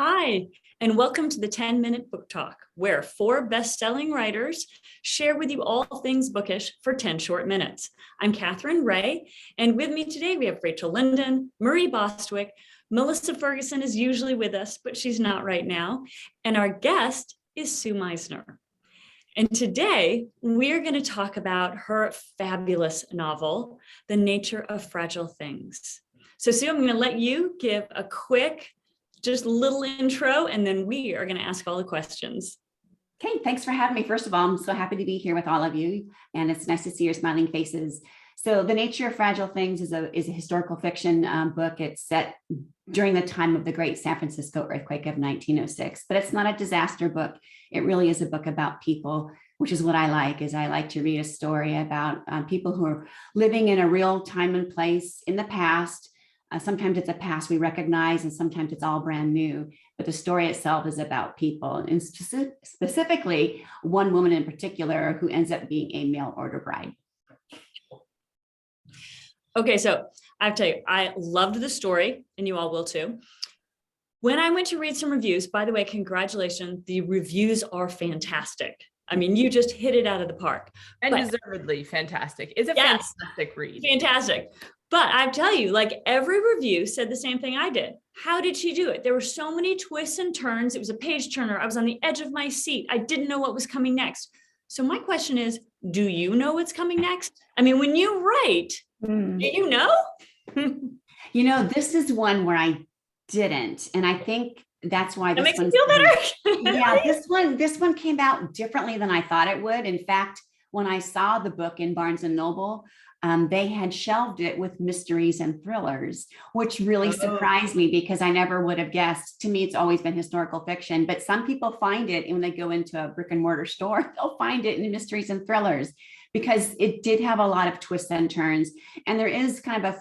Hi, and welcome to the 10-Minute Book Talk, where four best-selling writers share with you all things bookish for 10 short minutes. I'm Katherine Reay, and with me today we have Rachel Linden, Marie Bostwick, Melissa Ferguson is usually with us, but she's not right now, and our guest is Sue Meissner. And today we're going to talk about her fabulous novel, The Nature of Fragile Things. So Sue, I'm going to let you give a quick just little intro, and then we are going to ask all the questions. Okay, thanks for having me. First of all, I'm so happy to be here with all of you, and it's nice to see your smiling faces. So The Nature of Fragile Things is a historical fiction book. It's set during the time of the great San Francisco earthquake of 1906, but it's not a disaster book. It really is a book about people, which is what I like, is I like to read a story about people who are living in a real time and place in the past. Sometimes it's a past we recognize, and sometimes it's all brand new. But the story itself is about people, and specifically one woman in particular who ends up being a mail order bride. Okay, so I have to tell you, I loved the story, and you all will too. When I went to read some reviews, by the way, congratulations, the reviews are fantastic. I mean, you just hit it out of the park. And deservedly fantastic. It's a fantastic read. Fantastic. But I tell you, like every review said the same thing I did. How did she do it? There were so many twists and turns. It was a page turner. I was on the edge of my seat. I didn't know what was coming next. So my question is, do you know what's coming next? I mean, when you write, do you know? You know, this is one where I didn't. And I think that's why this makes me feel better. Yeah, this one came out differently than I thought it would. In fact, when I saw the book in Barnes and Noble, they had shelved it with mysteries and thrillers, which really surprised me because I never would have guessed. To me, it's always been historical fiction, but some people find it, and when they go into a brick and mortar store, they'll find it in mysteries and thrillers because it did have a lot of twists and turns. And there is kind of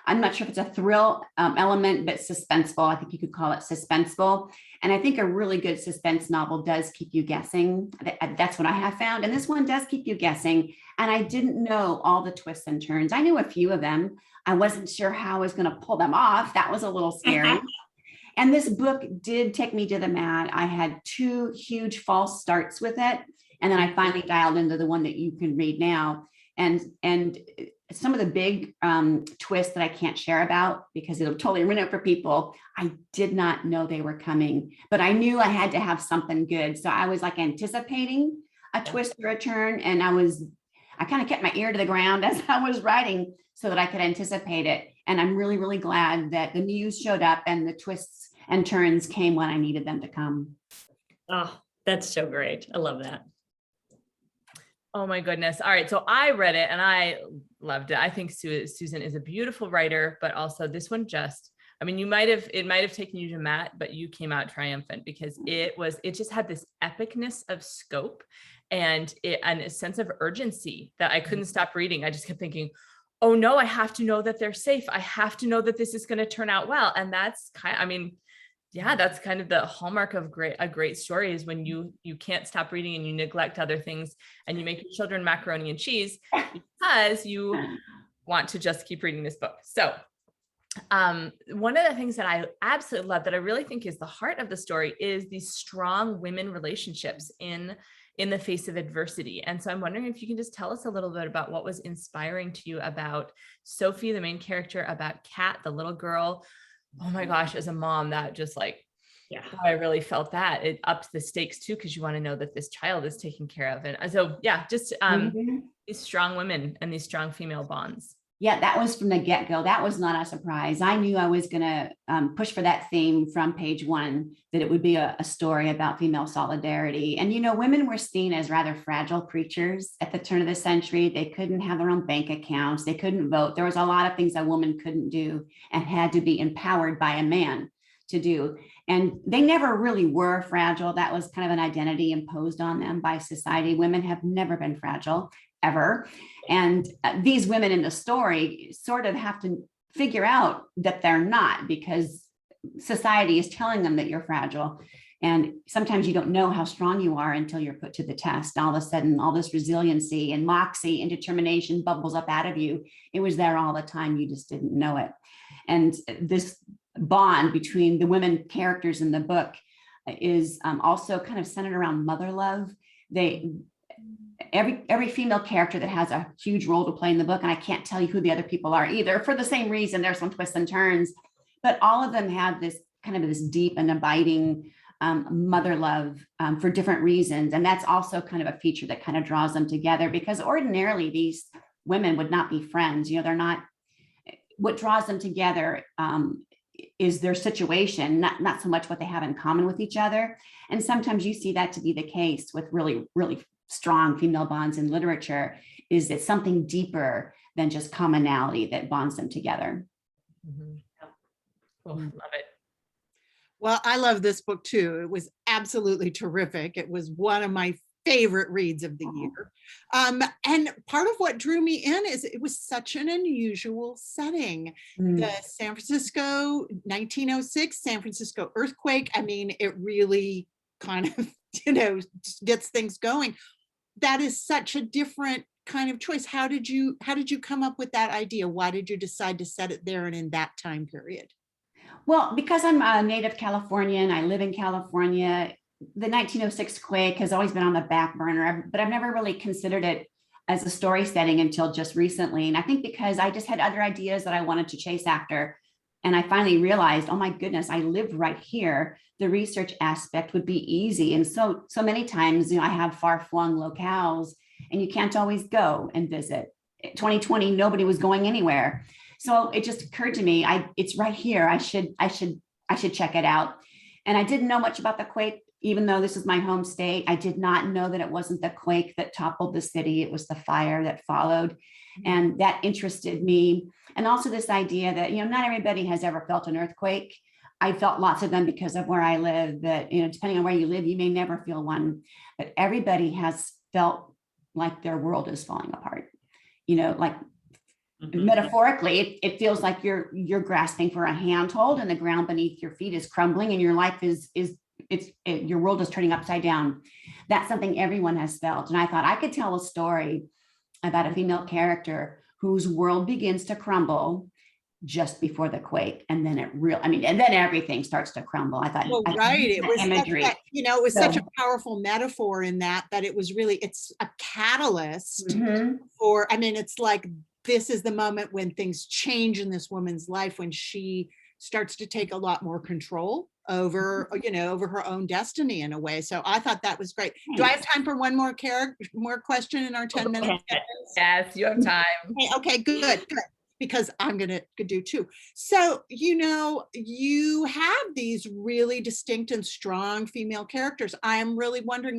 I'm not sure if it's a thrill element, but suspenseful. I think you could call it suspenseful. And I think a really good suspense novel does keep you guessing. That's what I have found. And this one does keep you guessing. And I didn't know all the twists and turns. I knew a few of them. I wasn't sure how I was going to pull them off. That was a little scary. And this book did take me to the mat. I had two huge false starts with it. And then I finally dialed into the one that you can read now. And some of the big twists that I can't share about because it'll totally ruin it for people. I did not know they were coming, but I knew I had to have something good. So I was like anticipating a twist or a turn. And I kind of kept my ear to the ground as I was writing so that I could anticipate it. And I'm really, really glad that the news showed up and the twists and turns came when I needed them to come. Oh, that's so great. I love that. Oh my goodness. All right. So I read it and I loved it. I think Susan is a beautiful writer, but also this one it might have taken you to Matt, but you came out triumphant because it just had this epicness of scope and a sense of urgency that I couldn't stop reading. I just kept thinking, oh no, I have to know that they're safe. I have to know that this is going to turn out well. And that's that's kind of the hallmark of a great story is when you can't stop reading and you neglect other things and you make your children macaroni and cheese because you want to just keep reading this book. So one of the things that I absolutely love that I really think is the heart of the story is these strong women relationships in the face of adversity. And so I'm wondering if you can just tell us a little bit about what was inspiring to you about Sophie, the main character, about Kat, the little girl. Oh my gosh, as a mom, that just I really felt that it ups the stakes too, because you want to know that this child is taken care of. And so, these strong women and these strong female bonds. Yeah, that was from the get-go. That was not a surprise. I knew I was going to push for that theme from page one, that it would be a story about female solidarity. And, women were seen as rather fragile creatures at the turn of the century. They couldn't have their own bank accounts. They couldn't vote. There was a lot of things a woman couldn't do and had to be empowered by a man to do. And they never really were fragile. That was kind of an identity imposed on them by society. Women have never been fragile, ever. And these women in the story sort of have to figure out that they're not, because society is telling them that you're fragile. And sometimes you don't know how strong you are until you're put to the test. All of a sudden, all this resiliency and moxie and determination bubbles up out of you. It was there all the time. You just didn't know it. And this bond between the women characters in the book is also kind of centered around mother love. Every female character that has a huge role to play in the book, and I can't tell you who the other people are either, for the same reason. There's some twists and turns, but all of them have this kind of this deep and abiding mother love for different reasons. And that's also kind of a feature that kind of draws them together, because ordinarily these women would not be friends. You know, they're not. What draws them together is their situation, not so much what they have in common with each other. And sometimes you see that to be the case with really, really strong female bonds in literature, is that something deeper than just commonality that bonds them together. Mm-hmm. Oh, love it. Well, I love this book too. It was absolutely terrific. It was one of my favorite reads of the year. And part of what drew me in is it was such an unusual setting. The San Francisco 1906 San Francisco earthquake. I mean, it really kind of, gets things going. That is such a different kind of choice. How did you come up with that idea? Why did you decide to set it there and in that time period? Well, because I'm a native Californian, I live in California. The 1906 quake has always been on the back burner, but I've never really considered it as a story setting until just recently. And I think because I just had other ideas that I wanted to chase after. And I finally realized, oh my goodness, I live right here. The research aspect would be easy. And so many times, I have far-flung locales and you can't always go and visit. 2020, nobody was going anywhere. So it just occurred to me, it's right here. I should check it out. And I didn't know much about the quake, even though this is my home state. I did not know that it wasn't the quake that toppled the city. It was the fire that followed. And that interested me. And also this idea that, not everybody has ever felt an earthquake. I felt lots of them because of where I live, but, depending on where you live, you may never feel one, but everybody has felt like their world is falling apart. Like metaphorically, it feels like you're grasping for a handhold and the ground beneath your feet is crumbling and your life your world is turning upside down. That's something everyone has felt. And I thought I could tell a story about a female character whose world begins to crumble just before the quake. And then and then everything starts to crumble. I thought, right. It was imagery. it was such a powerful metaphor in that it was really, it's a catalyst for, it's like, this is the moment when things change in this woman's life, when she starts to take a lot more control over, over her own destiny in a way. So I thought that was great. Do I have time for one more question in our 10 minutes? Yes, you have time. Okay, good. Because I'm going to do two. So, you have these really distinct and strong female characters. I am really wondering,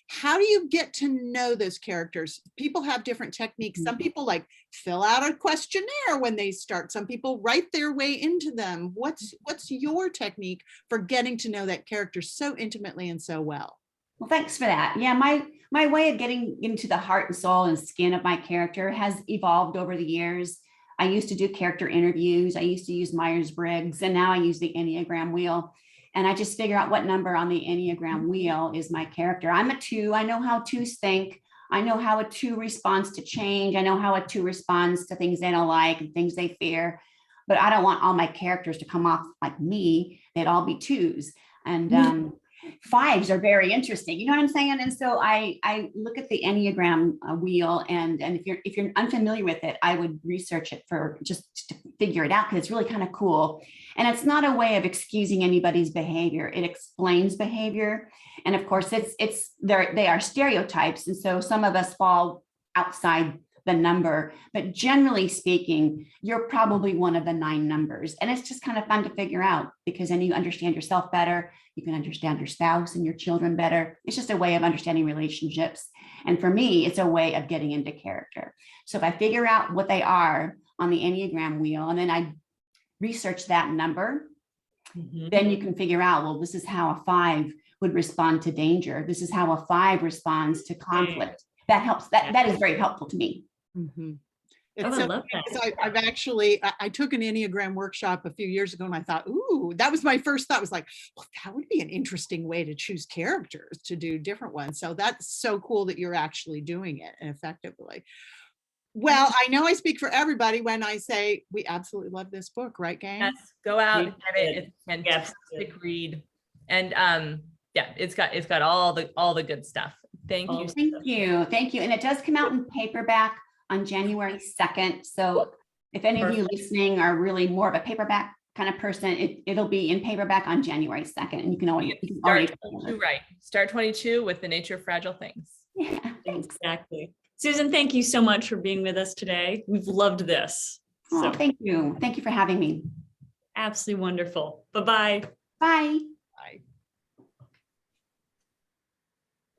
how do you get to know those characters? People have different techniques. Some people fill out a questionnaire when they start. Some people write their way into them. What's your technique for getting to know that character so intimately and so well? Well, thanks for that. Yeah, my way of getting into the heart and soul and skin of my character has evolved over the years. I used to do character interviews. I used to use Myers-Briggs, and now I use the Enneagram wheel. And I just figure out what number on the Enneagram wheel is my character. I'm a 2. I know how 2s think. I know how a 2 responds to change. I know how a 2 responds to things they don't like and things they fear. But I don't want all my characters to come off like me. They'd all be 2s. And 5s are very interesting. You know what I'm saying? And so I look at the Enneagram wheel, and if you're unfamiliar with it, I would research it for just to figure it out, because it's really kind of cool. And it's not a way of excusing anybody's behavior. It explains behavior. And of course, they are stereotypes. And so some of us fall outside the number, but generally speaking, you're probably one of the 9 numbers. And it's just kind of fun to figure out, because then you understand yourself better. You can understand your spouse and your children better. It's just a way of understanding relationships. And for me, it's a way of getting into character. So if I figure out what they are on the Enneagram wheel, and then I research that number, then you can figure out, well, this is how a 5 would respond to danger. This is how a 5 responds to conflict. That helps. That is very helpful to me. It's so love that. I've actually, I took an Enneagram workshop a few years ago, and I thought, ooh, that was my first thought, was like, well, that would be an interesting way to choose characters, to do different ones. So that's so cool that you're actually doing it and effectively. Well, I know I speak for everybody when I say we absolutely love this book, right, gang? Yes, go out We and get it. did. It's a Yes. fantastic read. And yeah, it's got all the good stuff. Thank you. Thank you. Thank you. And it does come out in paperback on January 2nd. So if any of you listening are really more of a paperback kind of person, it'll be in paperback on January 2nd. And you can already Start 22, right. Start 22 with The Nature of Fragile Things. Yeah, thanks. Exactly. Susan, thank you so much for being with us today. We've loved this. Oh, So thank you. Thank you for having me. absolutely wonderful. Bye-bye. Bye. Bye.